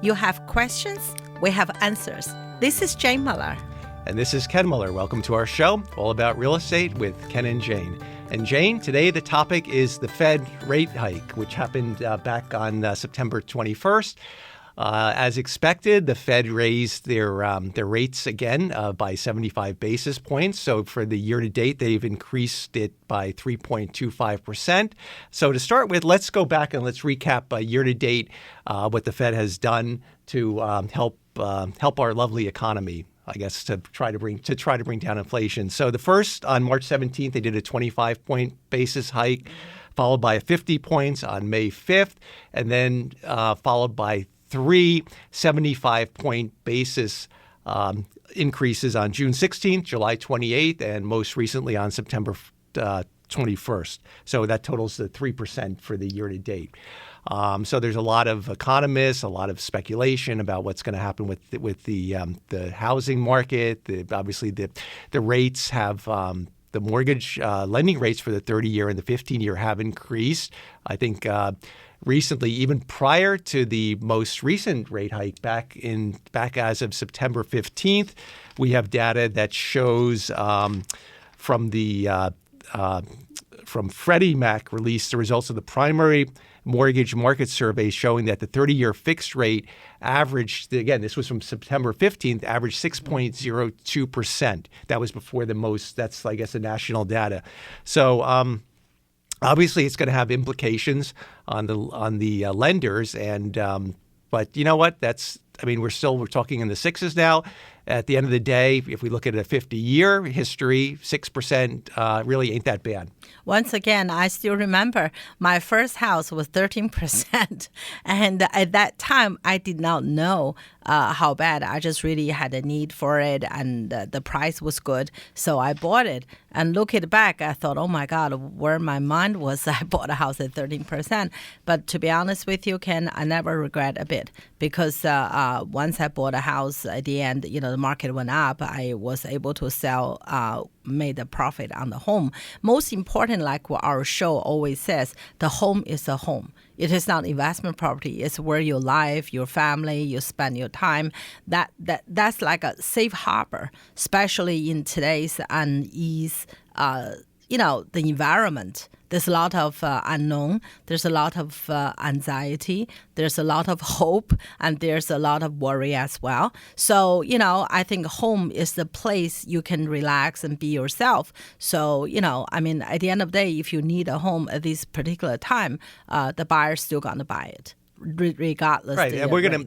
You have questions, we have answers. This is Jane Muller. And this is Ken Muller. Welcome to our show, all about real estate with Ken and Jane. And Jane, today the topic is the Fed rate hike, which happened back on September 21st. As expected, the Fed raised their rates again by 75 basis points. So for the year to date, they've increased it by 3.25%. So to start with, let's go back and let's recap year to date what the Fed has done to help our lovely economy, I guess, to try to bring down inflation. So the first, on March 17th, they did a 25-point basis hike, followed by a 50 points on May 5th, and then followed by three 75-point basis increases on June 16th, July 28th, and most recently on September 21st. So that totals the 3% for the year to date. So there's a lot of economists, a lot of speculation about what's going to happen with the housing market. Obviously, the rates have the mortgage lending rates for the 30-year and the 15-year have increased. I think recently, even prior to the most recent rate hike back as of September 15th, we have data that shows from Freddie Mac released the results of the primary mortgage market survey showing that the 30-year fixed rate averaged, again, this was from September 15th, averaged 6.02%. That was before that's, I guess, the national data. So obviously, it's going to have implications on the lenders, but you know what? We're talking in the sixes now. At the end of the day, if we look at a 50-year history, 6% really ain't that bad. Once again, I still remember my first house was 13%. And at that time, I did not know how bad. I just really had a need for it, and the price was good. So I bought it. And looking back, I thought, oh, my God, where my mind was, I bought a house at 13%. But to be honest with you, Ken, I never regret a bit because once I bought a house, at the end, the market went up. I was able to sell, made a profit on the home. Most important, like what our show always says, the home is a home. It is not investment property. It's where you live, your family, you spend your time. That's like a safe harbor, especially in today's unease, the environment. There's a lot of unknown. There's a lot of anxiety. There's a lot of hope, and there's a lot of worry as well. So, I think home is the place you can relax and be yourself. So, at the end of the day, if you need a home at this particular time, the buyer's still going to buy it, regardless. Right, and we're going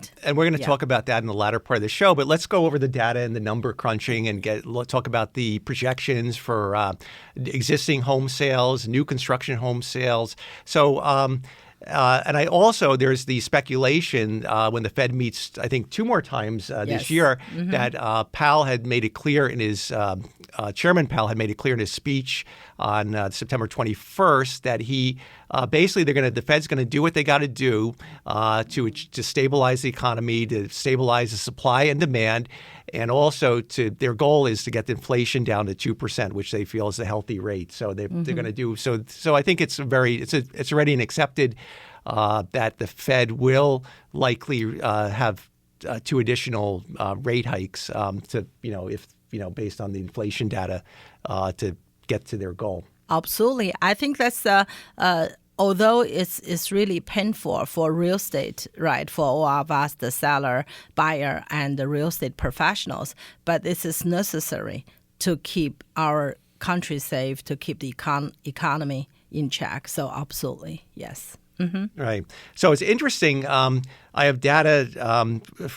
to talk about that in the latter part of the show. But let's go over the data and the number crunching and talk about the projections for existing home sales, new construction home sales. So, there's the speculation when the Fed meets, I think, two more times this year, that Powell had made it clear in his Chairman Powell had made it clear in his speech on September 21st that he basically the Fed's going to do what they got to do to stabilize the economy, to stabilize the supply and demand, and also their goal is to get the inflation down to 2%, which they feel is a healthy rate. So they're going to do so. So I think it's already an accepted that the Fed will likely have two additional rate hikes based on the inflation data to get to their goal. Absolutely. I think that's although it's really painful for real estate, right, for all of us, the seller, buyer, and the real estate professionals, but this is necessary to keep our country safe, to keep the economy in check. So absolutely, yes. Mm-hmm. Right. So it's interesting. I have data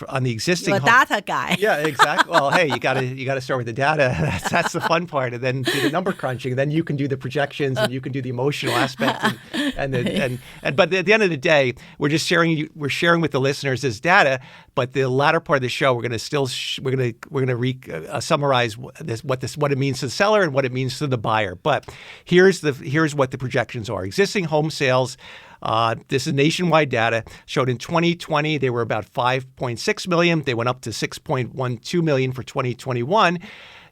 on the existing. You're a data guy. Yeah, exactly. Well, hey, you got to start with the data. That's the fun part, and then do the number crunching. Then you can do the projections, and you can do the emotional aspect. But at the end of the day, we're just sharing. We're sharing with the listeners this data. But the latter part of the show, we're going to summarize what it means to the seller and what it means to the buyer. But here's what the projections are. Existing home sales. This is nationwide data. Showed in 2020 they were about 5.6 million. They went up to 6.12 million for 2021.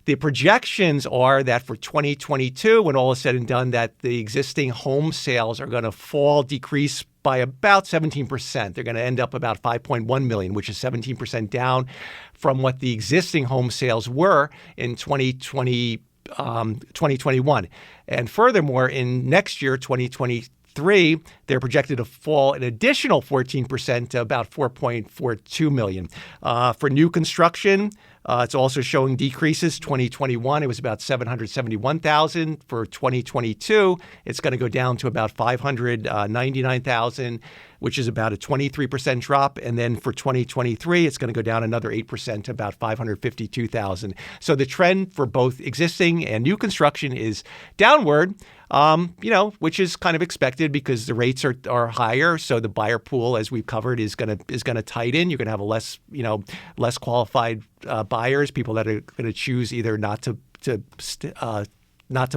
The projections are that for 2022, when all is said and done, that the existing home sales are going to decrease by about 17%. They're going to end up about 5.1 million, which is 17% down from what the existing home sales were in 2021. And furthermore, in next year, 2023, they're projected to fall an additional 14% to about 4.42 million. For new construction, it's also showing decreases. 2021, it was about 771,000. For 2022, it's going to go down to about 599,000, which is about a 23% drop. And then for 2023, it's going to go down another 8% to about 552,000. So the trend for both existing and new construction is downward, which is kind of expected because the rates are higher. So the buyer pool, as we've covered, is going to tighten. You're going to have less qualified buyers, people that are going to choose either not to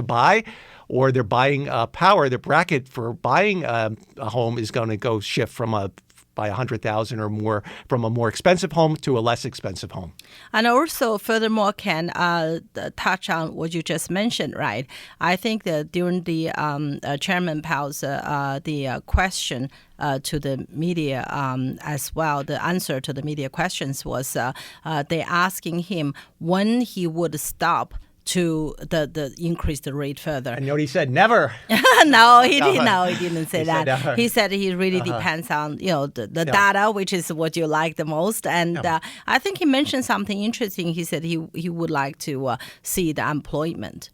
buy, or their buying power, the bracket for buying a home is going to go shift from by 100,000 or more from a more expensive home to a less expensive home. And also, furthermore, can touch on what you just mentioned, right? I think that during the Chairman Powell's the question to the media as well, the answer to the media questions was they asking him when he would stop to the increase the rate further. And you know what he said? Never. No, he didn't. No, he didn't say that. Never. He said he really depends on the data, which is what you like the most. And I think he mentioned something interesting. He said he would like to see the employment.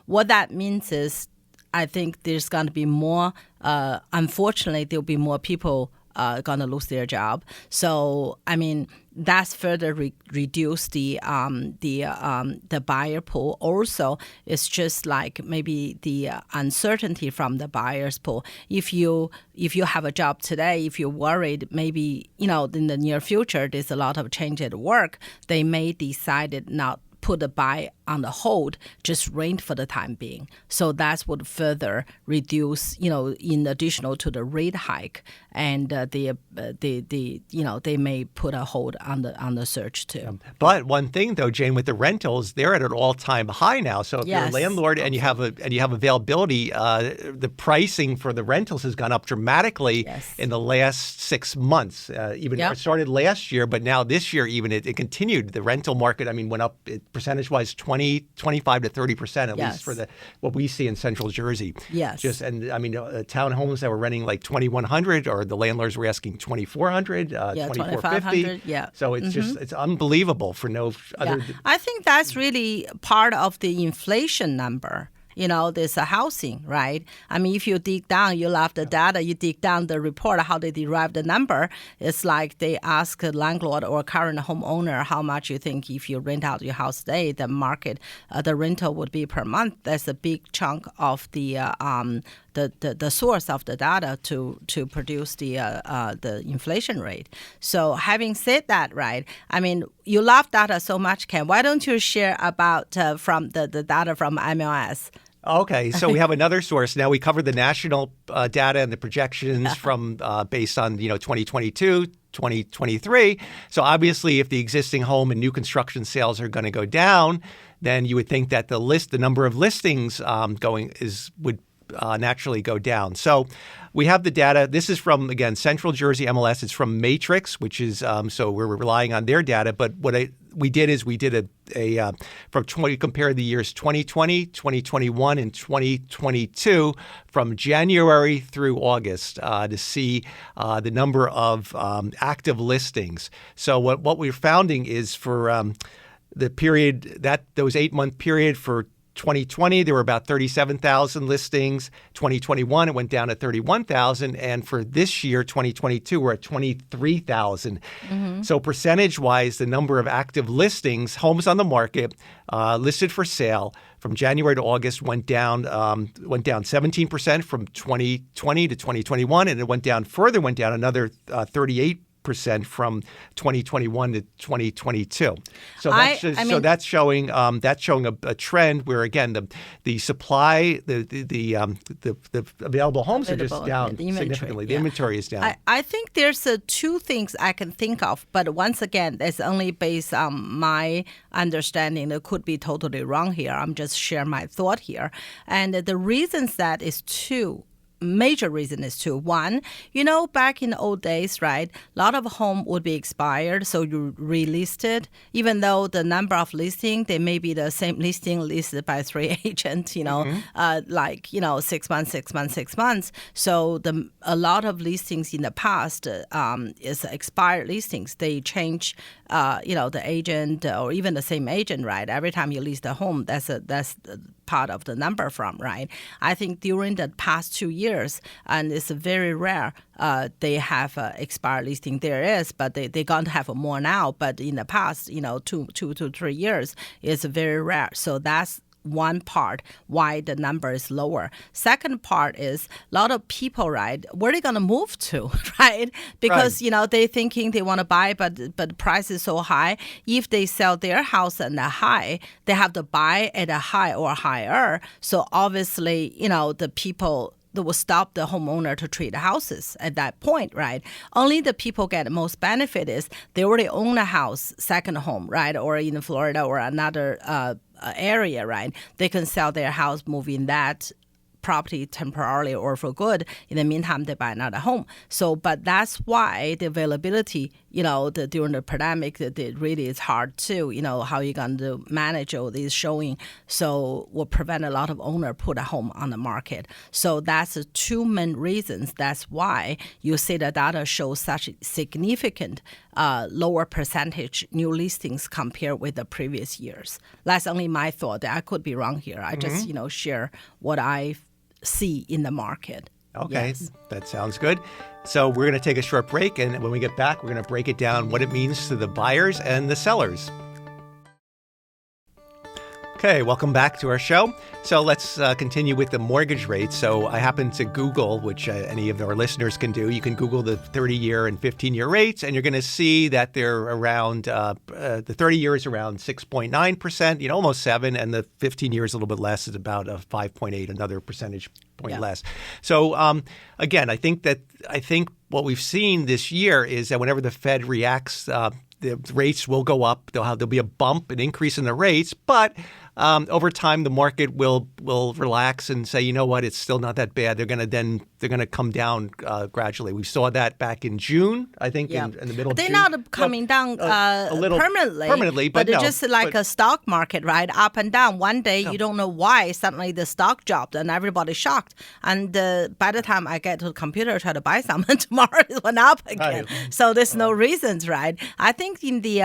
What that means is, I think there's going to be more. Unfortunately, there'll be more people going to lose their job. So, I mean, that's further reduce the buyer pool. Also, it's just like maybe the uncertainty from the buyer's pool. If you have a job today, if you're worried, maybe in the near future there's a lot of change at work, they may decide not put the buy on the hold, just rent for the time being. So that's what further reduce, in additional to the rate hike, and they may put a hold on the search too. But one thing though, Jane, with the rentals, they're at an all-time high now. So if you're a landlord and you have availability, the pricing for the rentals has gone up dramatically in the last 6 months. It started last year, but now this year even it continued. The rental market, went up percentage-wise 25 to 30% at least for what we see in Central Jersey. Yes. Townhomes that were renting like $2,100, or the landlords were asking $2,400, $2,450. Yeah. So it's it's unbelievable for no other. I think that's really part of the inflation number. There's a housing, right? If you dig down, you love the data, you dig down the report, how they derive the number. It's like they ask a landlord or current homeowner how much you think if you rent out your house today, the market, the rental would be per month. That's a big chunk of the source of the data to produce the inflation rate. So having said that, right, you love data so much, Ken. Why don't you share about from the data from MLS? Okay, so we have another source. Now we covered the national data and the projections from based on 2022, 2023. So obviously, if the existing home and new construction sales are going to go down, then you would think that the number of listings would naturally go down. So we have the data. This is from, again, Central Jersey MLS. It's from Matrix, which is so we're relying on their data. But what we did compare the years 2020, 2021, and 2022 from January through August to see the number of active listings. So what we're finding is for the period those 8-month period for 2020, there were about 37,000 listings. 2021, it went down to 31,000. And for this year, 2022, we're at 23,000. Mm-hmm. So percentage-wise, the number of active listings, homes on the market, listed for sale from January to August went down 17% from 2020 to 2021, and it went down another 38% from 2021 to 2022. So that's showing a trend where, again, the supply, the available homes are just down significantly. The inventory is down. I think there's two things I can think of, but once again, it's only based on my understanding. It could be totally wrong here. I'm just sharing my thought here. And the reasons that is two. major reason is two. One, back in the old days, right, a lot of home would be expired, so you released it, even though the number of listing, they may be the same listing listed by 3 agents, 6 months, 6 months, 6 months. So a lot of listings in the past is expired listings. They change, the agent or even the same agent, right? Every time you list a home, that's part of the number from, right? I think during the past 2 years, and it's very rare, they have expired listing. There is, but they're going to have more now. But in the past, 2 to 3 years, it's very rare. So that's one part why the number is lower. Second part is a lot of people, right, where are they going to move to, right? Because, they're thinking they want to buy, but the price is so high. If they sell their house at a high, they have to buy at a high or higher. So obviously, the people that will stop the homeowner to trade houses at that point, right? Only the people get the most benefit is they already own a house, second home, right? Or in Florida or another area, right? They can sell their house, move in that property temporarily or for good. In the meantime, they buy another home. So, but that's why the availability, during the pandemic, it really is hard too. How you going to manage all these showing. So will prevent a lot of owner put a home on the market. So that's the two main reasons. That's why you see the data shows such significant lower percentage new listings compared with the previous years. That's only my thought. I could be wrong here. I just, share what I see in the market. Okay, yes. That sounds good. So we're going to take a short break, and when we get back, we're going to break it down what it means to the buyers and the sellers. Okay, welcome back to our show. So let's continue with the mortgage rates. So I happened to Google, which any of our listeners can do. You can Google the 30-year and 15-year rates, and you're going to see that they're around, the 30-year is around 6.9%, almost 7%, and the 15-year is a little bit less. It's about 5.8%, another percentage point less. So again, I think what we've seen this year is that whenever the Fed reacts, the rates will go up. There'll be a bump, an increase in the rates, but over time the market will relax and say, you know what, it's still not that bad. They're going to come down gradually. We saw that back in June, I think, in the middle of June. They're not coming down a little permanently, but it's just like a stock market, right? Up and down. One day you don't know why suddenly the stock dropped and everybody's shocked. And by the time I get to the computer try to buy something, tomorrow it went up again. Right. So there's no reasons, right? I think in the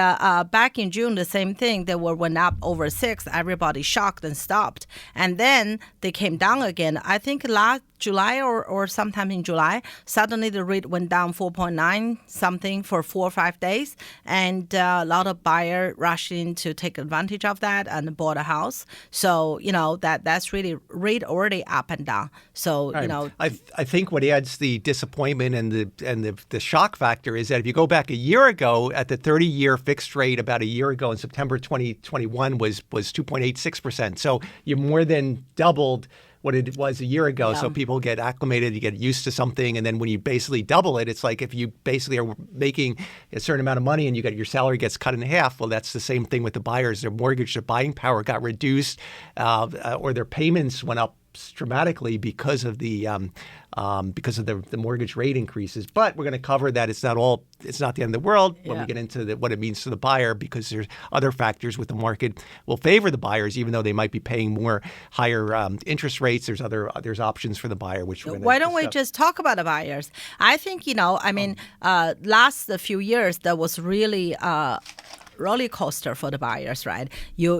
back in June the same thing. They went up over 6. Everybody shocked and stopped, and then they came down again. I think last July or sometime in July, suddenly the rate went down 4.9 something for 4 or 5 days, and a lot of buyers rushed in to take advantage of that and bought a house. So that's really rate already up and down. So I think what adds the disappointment and the shock factor is that if you go back a year ago at the 30-year fixed rate about a year ago in September 2021 was 2.86%. So you more than doubled what it was a year ago. Yeah. So people get acclimated, you get used to something. And then when you basically double it, it's like if you basically are making a certain amount of money and your salary gets cut in half. Well, that's the same thing with the buyers. Their mortgage, their buying power got reduced or their payments went up dramatically because of the mortgage rate increases. But we're going to cover that. It's not the end of the world when we get into what it means to the buyer, because there's other factors with the market will favor the buyers, even though they might be paying higher interest rates. There's options for the buyer, which we're going to Why don't we just talk about the buyers? I think, last few years there was really roller coaster for the buyers, right? You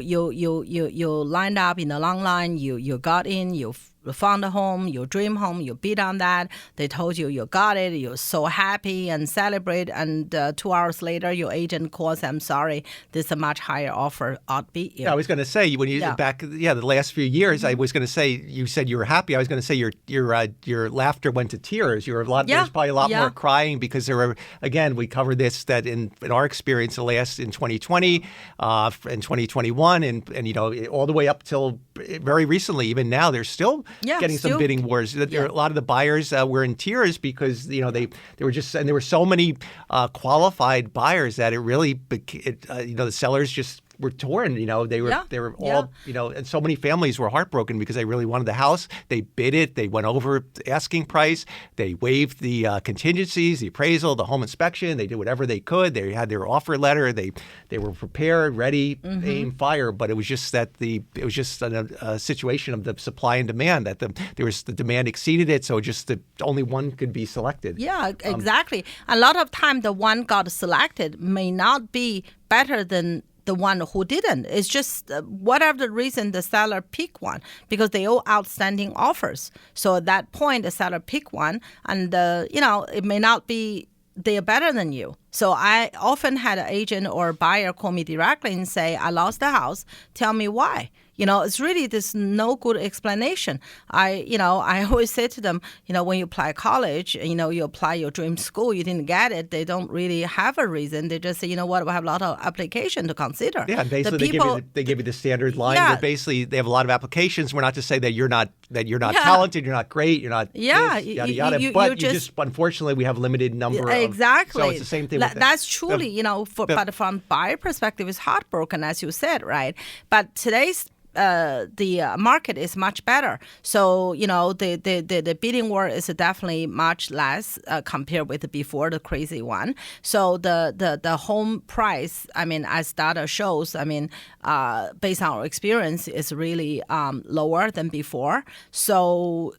lined up in the long line, you got in, you found a home, your dream home, you bid on that. They told you got it. You're so happy and celebrate. And 2 hours later, your agent calls, I'm sorry, there's a much higher offer. Yeah, I was going to say, when you back, the last few years, I was going to say, you said you were happy. I was going to say your laughter went to tears. There's probably a lot more crying because there were, again, we covered this, that in our experience, in 2020, in 2021, and all the way up till very recently, even now, there's still getting some bidding wars. A lot of the buyers were in tears because they were just, and there were so many qualified buyers that it really the sellers just were torn. They were all, and so many families were heartbroken because they really wanted the house. They bid it. They went over the asking price. They waived the contingencies, the appraisal, the home inspection. They did whatever they could. They had their offer letter. They were prepared, ready, aim, fire. But it was just a situation of the supply and demand that the demand exceeded it. So just only one could be selected. Yeah, exactly. A lot of time, the one got selected may not be better than the one who didn't. It's just whatever the reason the seller picked one because they all outstanding offers. So at that point, the seller picked one, and it may not be they are better than you. So I often had an agent or buyer call me directly and say, I lost the house. Tell me why. It's really there's no good explanation. I always say to them, when you apply college, you apply your dream school, you didn't get it. They don't really have a reason. They just say, we have a lot of application to consider. Yeah, and basically they give you the standard line. Yeah. Basically, they have a lot of applications. We're not to say that you're not talented, you're not great, you're not yeah, this, yada yada. But you just unfortunately we have limited number. Exactly. So it's the same thing. That's truly, but from buyer perspective, it's heartbroken, as you said, right? But today's the market is much better. So, the bidding war is definitely much less compared with before the crazy one. So the home price, as data shows, based on our experience, is really lower than before. So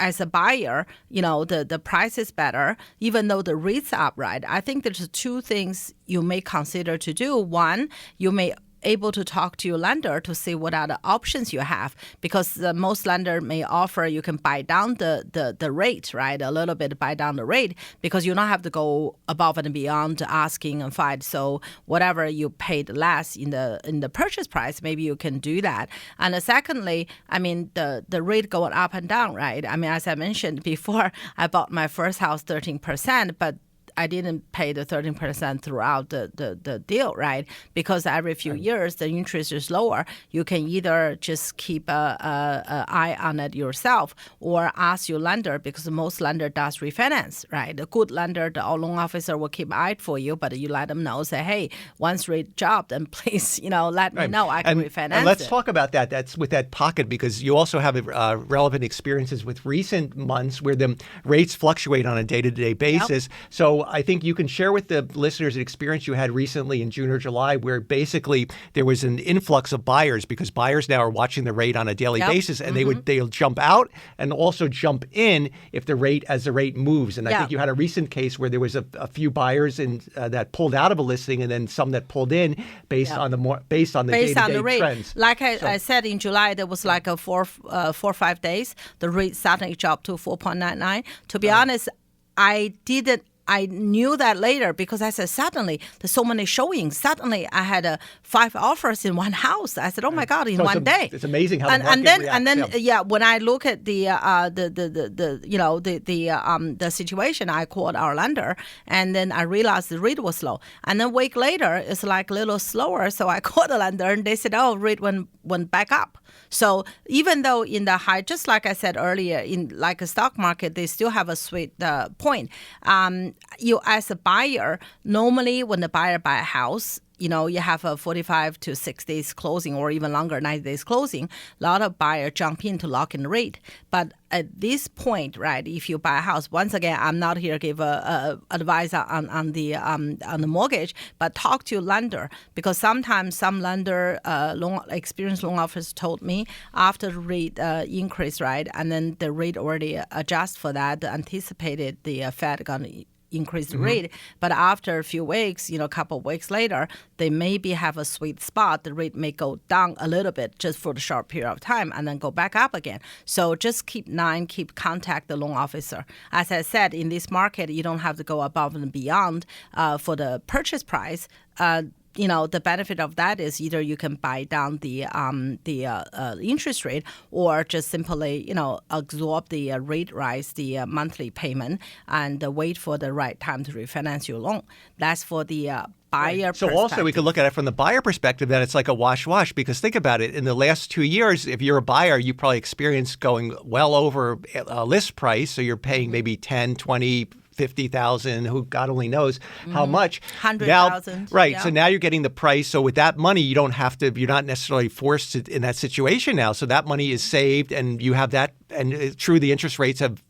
as a buyer, the price is better, even though the rates are up, right? I think there's two things you may consider to do. One, you may able to talk to your lender to see what are the options you have, because most lender may offer you can buy down the rate, right? A little bit buy down the rate because you don't have to go above and beyond asking and fight. So whatever you paid less in the purchase price, maybe you can do that. And secondly, the rate going up and down, right? As I mentioned before, I bought my first house 13%, but I didn't pay the 13% throughout the deal, right? Because every few years, the interest is lower. You can either just keep an eye on it yourself or ask your lender, because most lender does refinance, right? The good lender, the loan officer will keep an eye for you, but you let them know, say, hey, once rate dropped, then please, let me know. I can refinance and let's it. talk about that. That's with that pocket, because you also have relevant experiences with recent months where the rates fluctuate on a day-to-day basis. Yep. So I think you can share with the listeners an experience you had recently in June or July where basically there was an influx of buyers, because buyers now are watching the rate on a daily basis, and they'll jump out and also jump in if the rate moves. And I think you had a recent case where there was a few buyers that pulled out of a listing, and then some that pulled in based on the day-to-day trends. Like I said, in July there was like a 4 or 5 days, the rate suddenly dropped to 4.99. To be honest, I knew that later because I said, suddenly, there's so many showings. Suddenly, I had 5 offers in one house. I said, oh my God, in one day. It's amazing how the market reacts. And then, when I look at the situation, I called our lender, and then I realized the rate was low. And then a week later, it's like a little slower. So I called the lender, and they said, oh, rate went back up. So even though in the high, just like I said earlier, in like a stock market, they still have a sweet point. You as a buyer, normally when the buyer buy a house, you have a 45 to 6 days closing, or even longer, 90 days closing. A lot of buyers jump in to lock in the rate. But at this point, right, if you buy a house, once again, I'm not here to give advice on the mortgage, but talk to your lender, because sometimes some lender, experienced loan officers told me after the rate increase, right, and then the rate already adjust for that, anticipated the Fed going to increase the rate, but after a few weeks, a couple of weeks later, they maybe have a sweet spot. The rate may go down a little bit just for the short period of time and then go back up again. So just keep contact the loan officer. As I said, in this market, you don't have to go above and beyond for the purchase price. The benefit of that is either you can buy down the interest rate, or just simply, absorb the rate rise, the monthly payment, and wait for the right time to refinance your loan. That's for the buyer perspective. So also we could look at it from the buyer perspective, that it's like a wash, because think about it. In the last 2 years, if you're a buyer, you probably experienced going well over list price. So you're paying maybe 10, 20, $50,000, who God only knows how much. 100,000. Right. Yeah. So now you're getting the price. So with that money, you're not necessarily forced to, in that situation now. So that money is saved, and you have that. And it's true, the interest rates have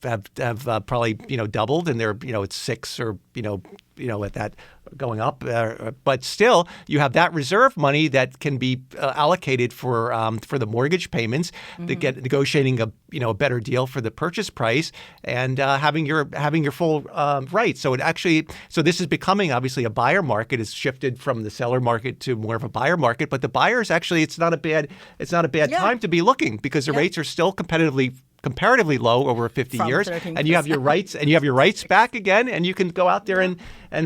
probably doubled, and they're it's 6 or at that going up, but still you have that reserve money that can be allocated for the mortgage payments, to get negotiating a better deal for the purchase price, and having your full rights. So this is becoming obviously a buyer market. It's shifted from the seller market to more of a buyer market. But the buyers actually, it's not a bad time to be looking, because the rates are still comparatively low over 50 years, 13%. and you have your rights back again, and you can go out there and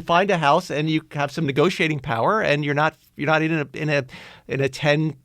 find a house, and you have some negotiating power, and you're not in a 10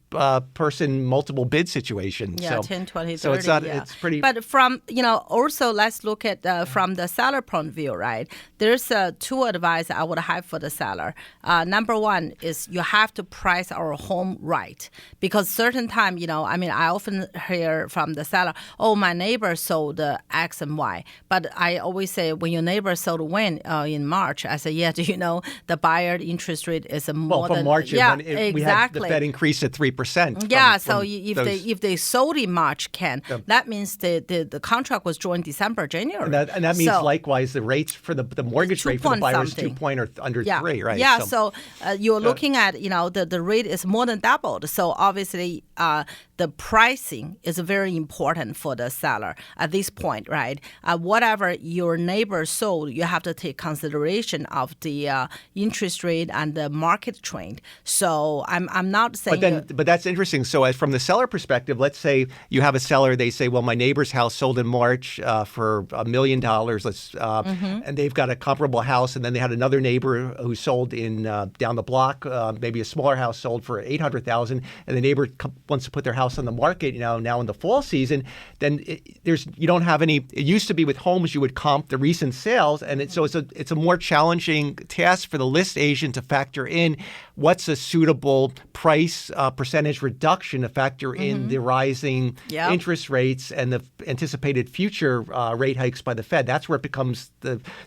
person multiple bid situation. Yeah, so, 10, 20, 30. So it's not. It's pretty. But from also let's look at from the seller point of view, right? There's two advice I would have for the seller. Number one is you have to price our home right, because certain time, I often hear from the seller, oh, my neighbor sold X and Y, but I always say, when your neighbor sold when in March, I say, yeah, do you know the buyer interest rate is more from than March? exactly. We had the Fed increase at 3%. Yeah, so if they sold in March, that means the contract was joined December, January. And that means likewise the rates for the mortgage rate for the buyer is 2 point or under 3, right? Yeah, so you're looking at, the rate is more than doubled. So obviously the pricing is very important for the seller at this point, right? Whatever your neighbor sold, you have to take consideration of the interest rate and the market trend. So I'm not saying... But that's interesting. So from the seller perspective, let's say you have a seller, they say, well, my neighbor's house sold in March for $1 million, and they've got a comparable house, and then they had another neighbor who sold in down the block, maybe a smaller house sold for $800,000, and the neighbor wants to put their house on the market now in the fall season. Then you don't have any. It used to be with homes you would comp the recent sales, and it's a more challenging task for the list agent to factor in what's a suitable price percentage reduction to factor in the rising interest rates and the anticipated future rate hikes by the Fed. That's where it becomes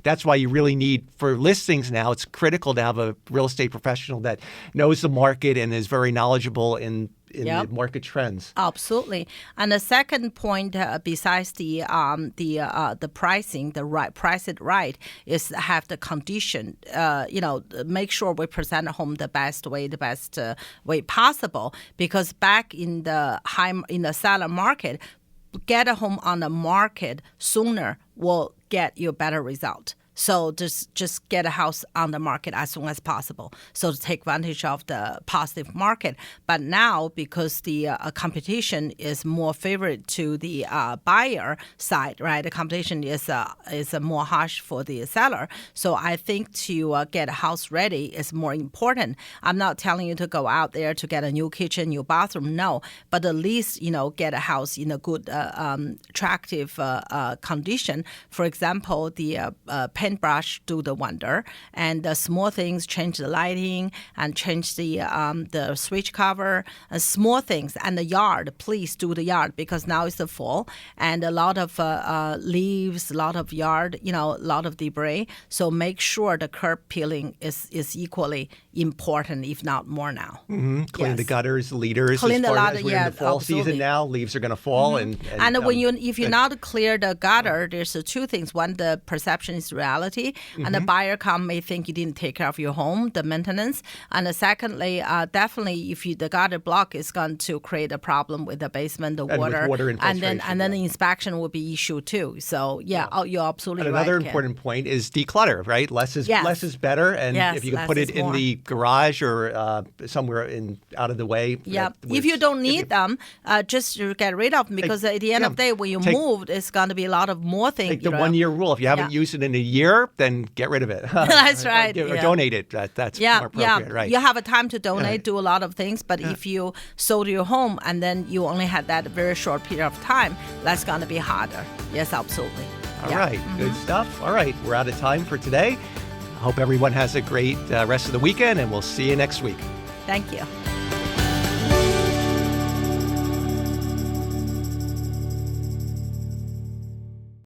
that's why you really need, for listings now, it's critical to have a real estate professional that knows the market and is very knowledgeable in the market trends. Absolutely. And the second point, besides the pricing, price it right, is have the condition. Make sure we present a home the best way possible. Because back in the seller market, get a home on the market sooner will get you a better result. So just get a house on the market as soon as possible, so to take advantage of the positive market. But now, because the competition is more favorable to the buyer side, right? The competition is more harsh for the seller. So I think to get a house ready is more important. I'm not telling you to go out there to get a new kitchen, new bathroom, no. But at least get a house in a good, attractive condition. For example, the paintbrush do the wonder, and the small things, change the lighting and change the switch cover, small things. And the yard, please do the yard, because now it's the fall and a lot of leaves, a lot of yard, a lot of debris. So make sure the curb peeling is equally important, if not more now. Clean the gutters, leaders. Clean the as we're in the fall season now, leaves are going to fall, and if you not clear the gutter, there's two things. One, the perception is reality, and the buyer may think you didn't take care of your home, the maintenance. And secondly, definitely if the gutter block is going to create a problem with the basement, the water infiltration, and then the inspection will be issued too. So you're absolutely right. Another important point is declutter, right? Less is better, and if you can put it in the garage or somewhere out of the way. Yeah, if you don't need them, just get rid of them, because at the end of the day, when you move, it's going to be a lot of more things. Take the 1 year rule. If you haven't used it in a year, then get rid of it. That's right. Or donate it. That's more appropriate, right? You have a time to donate, do a lot of things, but if you sold your home and then you only had that very short period of time, that's going to be harder. Yes, absolutely. All right. Good stuff. All right. We're out of time for today. I hope everyone has a great rest of the weekend, and we'll see you next week. Thank you.